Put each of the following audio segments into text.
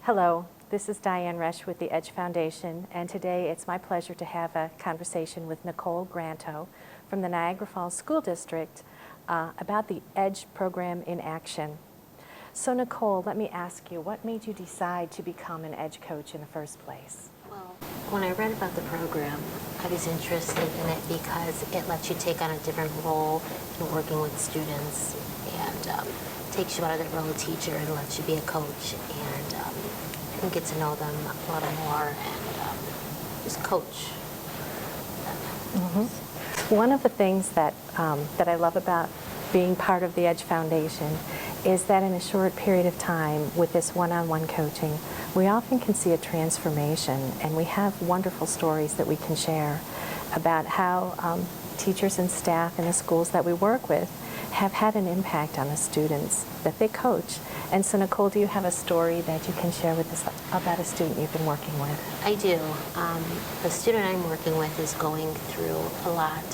Hello, this is Diane Resch with the EDGE Foundation, and today it's my pleasure to have a conversation with Nicole Granto from the Niagara Falls School District about the EDGE program in action. So Nicole, let me ask you, what made you decide to become an EDGE coach in the first place? Well, when I read about the program, I was interested in it because it lets you take on a different role in working with students and takes you out of the role of teacher and lets you be a coach and get to know them a little more and just coach them. One of the things that I love about being part of the EDGE Foundation is that in a short period of time with this one-on-one coaching, we often can see a transformation, and we have wonderful stories that we can share about how teachers and staff in the schools that we work with have had an impact on the students that they coach. And so Nicole, do you have a story that you can share with us about a student you've been working with? I do. The student I'm working with is going through a lot.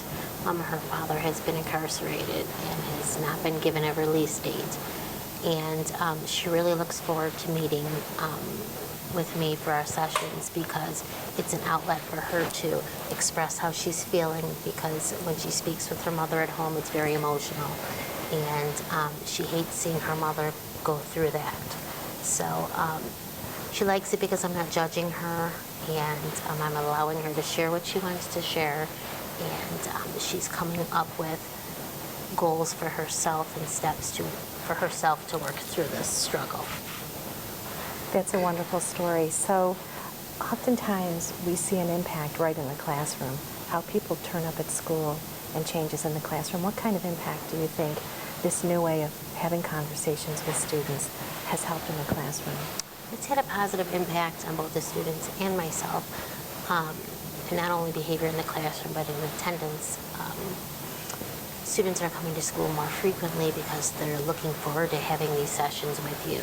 Her father has been incarcerated and has not been given a release date. And she really looks forward to meeting with me for our sessions because it's an outlet for her to express how she's feeling, because when she speaks with her mother at home, it's very emotional. And she hates seeing her mother go through that. So she likes it because I'm not judging her, and I'm allowing her to share what she wants to share. And she's coming up with goals for herself and steps for herself to work through this struggle. That's a wonderful story. So oftentimes we see an impact right in the classroom, how people turn up at school and changes in the classroom. What kind of impact do you think this new way of having conversations with students has helped in the classroom? It's had a positive impact on both the students and myself. And not only behavior in the classroom, but in attendance. Students are coming to school more frequently because they're looking forward to having these sessions with you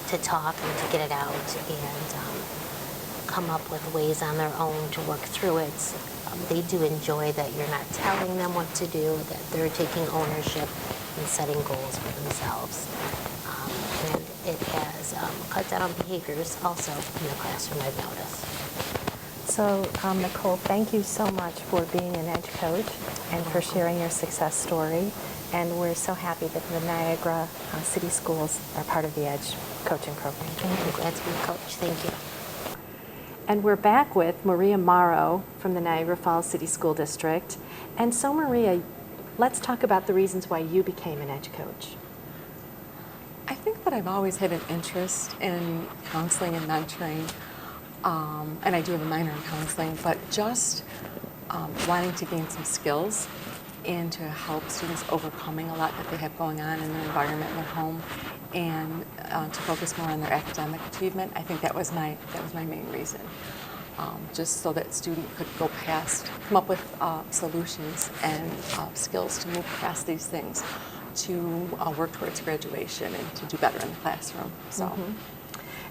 to talk and to get it out and come up with ways on their own to work through it. They do enjoy that you're not telling them what to do, that they're taking ownership and setting goals for themselves. And it has cut down on behaviors also in the classroom, I've noticed. So, Nicole, thank you so much for being an EDGE coach and for sharing your success story. And we're so happy that the Niagara City Schools are part of the EDGE coaching program. Thank you. I'm glad to be a coach. Thank you. And we're back with Maria Morrow from the Niagara Falls City School District. And so, Maria, let's talk about the reasons why you became an EDGE coach. I think that I've always had an interest in counseling and mentoring. And I do have a minor in counseling, but just wanting to gain some skills and to help students overcoming a lot that they have going on in their environment in their home, and to focus more on their academic achievement. I think that was my main reason, just so that student could go past, come up with solutions and skills to move past these things, to work towards graduation and to do better in the classroom. So.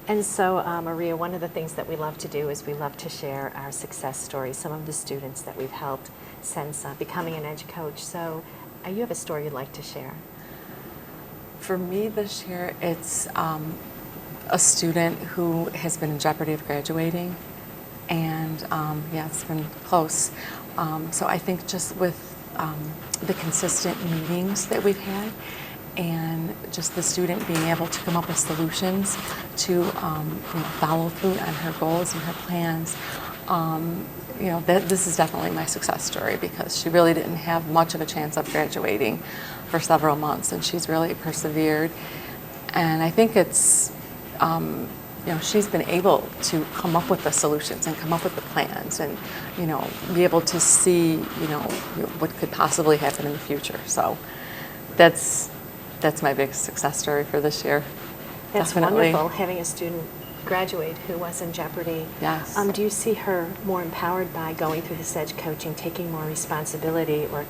And so, Maria, one of the things that we love to do is we love to share our success stories, some of the students that we've helped since becoming an EDGE coach. So you have a story you'd like to share? For me this year, it's a student who has been in jeopardy of graduating, and yeah, it's been close. So I think just with the consistent meetings that we've had, and just the student being able to come up with solutions to follow through on her goals and her plans. This is definitely my success story, because she really didn't have much of a chance of graduating for several months, and she's really persevered. And I think it's, she's been able to come up with the solutions and come up with the plans and, be able to see, what could possibly happen in the future. So that's my big success story for this year. That's Definitely. wonderful, having a student graduate who was in jeopardy. Yes. Do you see her more empowered by going through this EDGE coaching, taking more responsibility or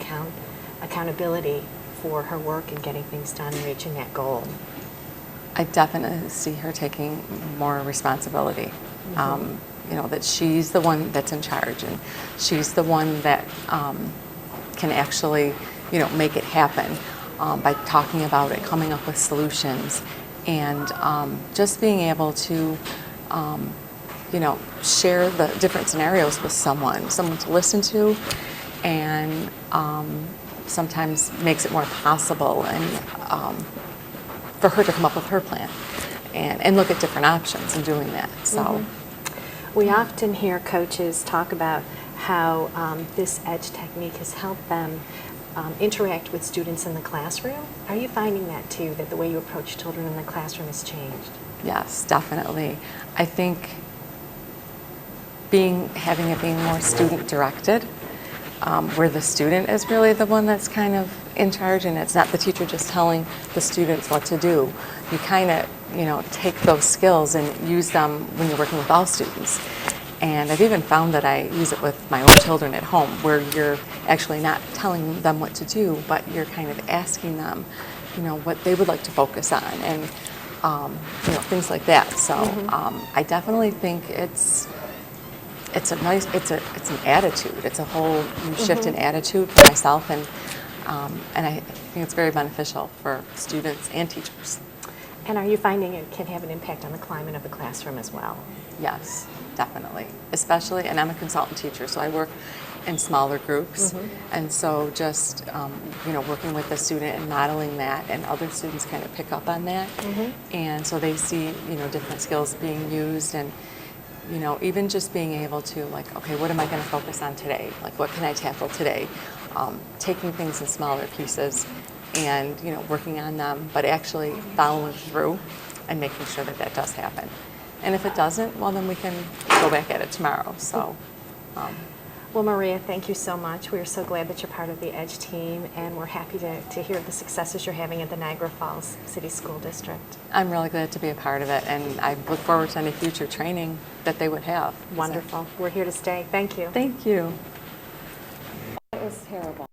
accountability for her work and getting things done and reaching that goal? I definitely see her taking more responsibility. That she's the one that's in charge, and she's the one that can actually, make it happen by talking about it, coming up with solutions, and just being able to, share the different scenarios with someone to listen to, and sometimes makes it more possible and for her to come up with her plan and look at different options in doing that. So. We often hear coaches talk about how this EDGE technique has helped them interact with students in the classroom. Are you finding that too, that the way you approach children in the classroom has changed? Yes, definitely. I think having it being more student directed, where the student is really the one that's kind of in charge, and it's not the teacher just telling the students what to do. You kind of, take those skills and use them when you're working with all students. And I've even found that I use it with my own children at home, where you're actually not telling them what to do, but you're kind of asking them, what they would like to focus on, and things like that. So I definitely think it's an attitude. It's a whole new shift in attitude for myself, and I think it's very beneficial for students and teachers. And are you finding it can have an impact on the climate of the classroom as well? Yes, definitely. Especially, and I'm a consultant teacher, so I work in smaller groups, and so just working with the student and modeling that, and other students kind of pick up on that, and so they see different skills being used, and even just being able to, like, okay, what am I going to focus on today? Like, what can I tackle today? Taking things in smaller pieces and, working on them, but actually following through and making sure that that does happen. And if it doesn't, well, then we can go back at it tomorrow. So. Well, Maria, thank you so much. We're so glad that you're part of the EDGE team, and we're happy to hear the successes you're having at the Niagara Falls City School District. I'm really glad to be a part of it, and I look forward to any future training that they would have. Wonderful. We're here to stay. Thank you. Thank you. That was terrible.